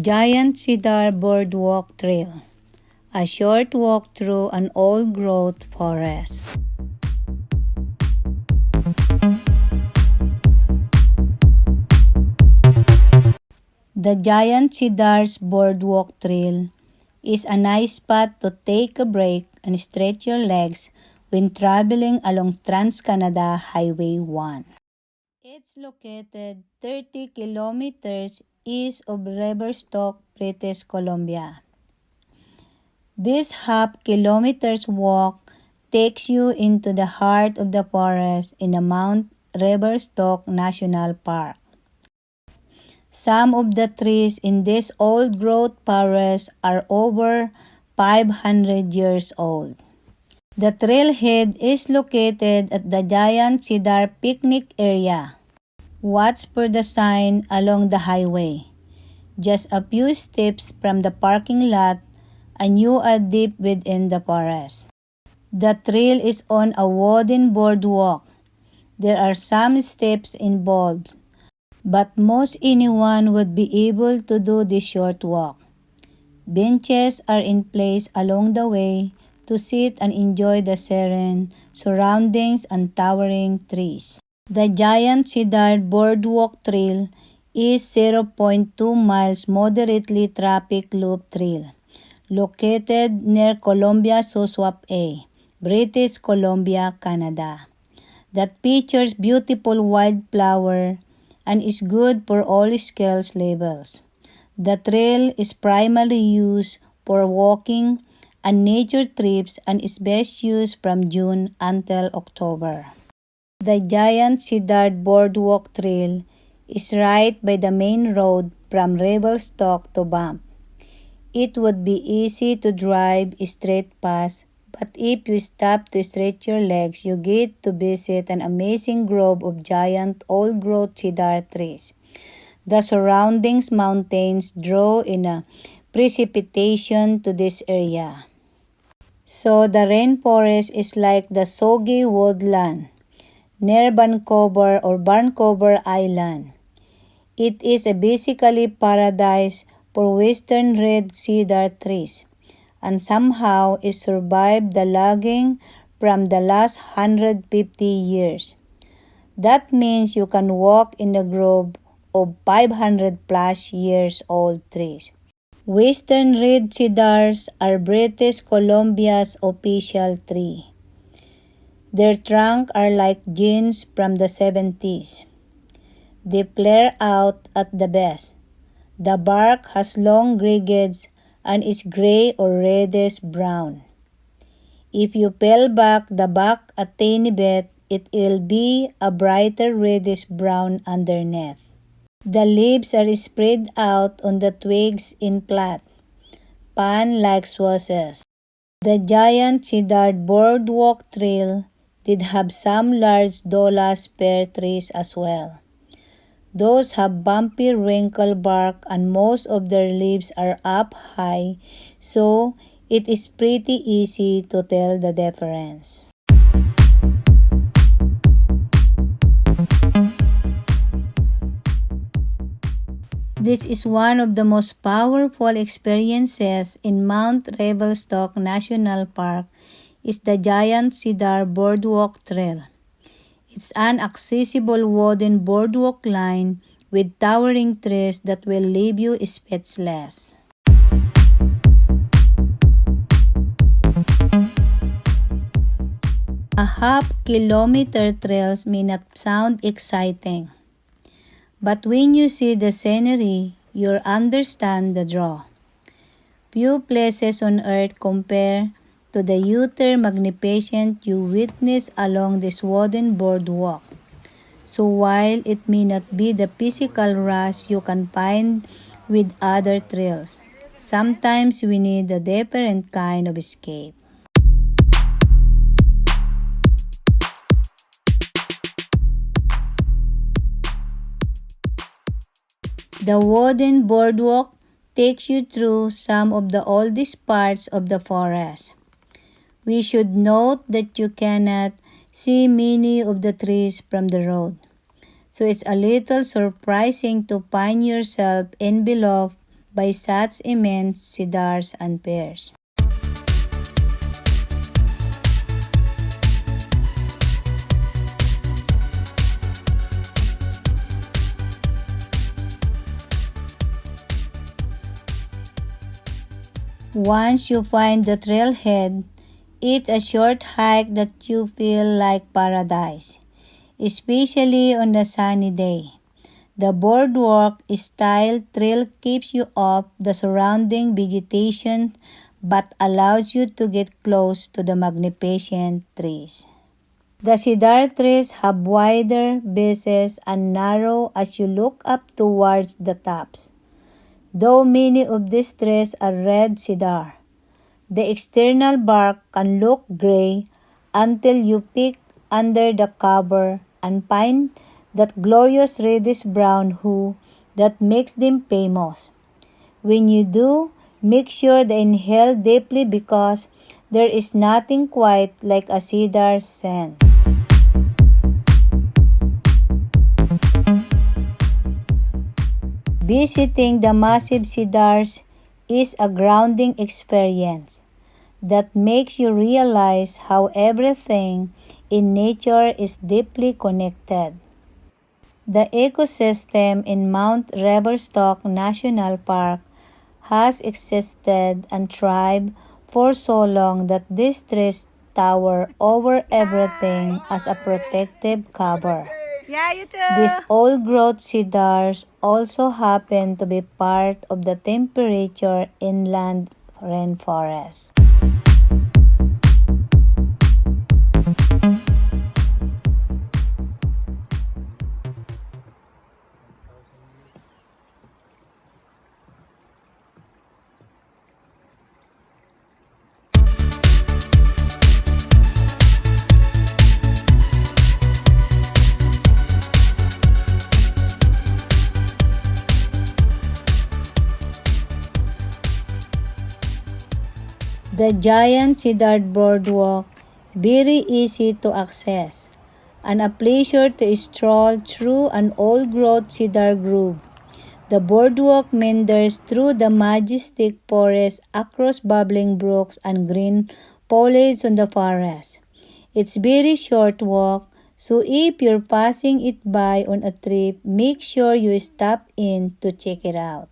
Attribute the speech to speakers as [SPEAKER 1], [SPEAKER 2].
[SPEAKER 1] Giant Cedar Boardwalk Trail, a short walk through an old-growth forest. The Giant Cedars Boardwalk Trail is a nice spot to take a break and stretch your legs when traveling along Trans-Canada Highway 1. It's located 30 kilometers east of Revelstoke, British Columbia. This half-kilometer's walk takes you into the heart of the forest in the Mount Revelstoke National Park. Some of the trees in this old-growth forest are over 500 years old. The trailhead is located at the Giant Cedar Picnic Area. Watch for the sign along the highway. Just a few steps from the parking lot and you are deep within the forest. The trail is on a wooden boardwalk. There are some steps involved, but most anyone would be able to do this short walk. Benches are in place along the way to sit and enjoy the serene surroundings and towering trees. The Giant Cedar Boardwalk Trail is 0.2 miles moderately traffic loop trail, located near Columbia Shoswap A, British Columbia, Canada, that features beautiful wildflower and is good for all skills levels. The trail is primarily used for walking and nature trips and is best used from June until October. The Giant Cedar Boardwalk Trail is right by the main road from Revelstoke to Banff. It would be easy to drive straight past, but if you stop to stretch your legs, you get to visit an amazing grove of giant old-growth cedar trees. The surrounding mountains draw in a precipitation to this area. So the rainforest is like the soggy woodland near Vancouver or Vancouver Island. It is a basically paradise for western red cedar trees, and somehow it survived the logging from the last 150 years. That means you can walk in the grove of 500 plus years old trees. Western red cedars are British Columbia's official tree. Their trunks are like jeans from the 70s. They flare out at the base. The bark has long ridges and is gray or reddish brown. If you peel back the bark a tiny bit, it will be a brighter reddish brown underneath. The leaves are spread out on the twigs in flat, fan-like swathes. The Giant Cedar Boardwalk Trail did have some large Douglas fir trees as well. Those have bumpy wrinkled bark and most of their leaves are up high, so it is pretty easy to tell the difference. This is one of the most powerful experiences in Mount Revelstoke National Park is the Giant Cedar Boardwalk Trail. It's an accessible wooden boardwalk line with towering trees that will leave you speechless. A half-kilometer trails may not sound exciting, but when you see the scenery, you'll understand the draw. Few places on earth compare to the utter magnificence you witness along this wooden boardwalk. So while it may not be the physical rush you can find with other trails, sometimes we need a different kind of escape. The wooden boardwalk takes you through some of the oldest parts of the forest. We should note that you cannot see many of the trees from the road, so it's a little surprising to find yourself enveloped by such immense cedars and pears. Once you find the trailhead, it's a short hike that you feel like paradise, especially on a sunny day. The boardwalk-style trail keeps you off the surrounding vegetation but allows you to get close to the magnificent trees. The cedar trees have wider bases and narrow as you look up towards the tops. Though many of these trees are red cedar, the external bark can look gray until you peek under the cover and find that glorious reddish-brown hue that makes them famous. When you do, make sure to inhale deeply because there is nothing quite like a cedar scent. Visiting the massive cedars is a grounding experience that makes you realize how everything in nature is deeply connected. The ecosystem in Mount Revelstoke National Park has existed and thrived for so long that these trees tower over everything as a protective cover.
[SPEAKER 2] Yeah, you too.
[SPEAKER 1] These old-growth cedars also happen to be part of the temperature inland rainforest. The giant cedar boardwalk, very easy to access, and a pleasure to stroll through an old-growth cedar grove. The boardwalk meanders through the majestic forest across bubbling brooks and green foliage on the forest. It's very short walk, so if you're passing it by on a trip, make sure you stop in to check it out.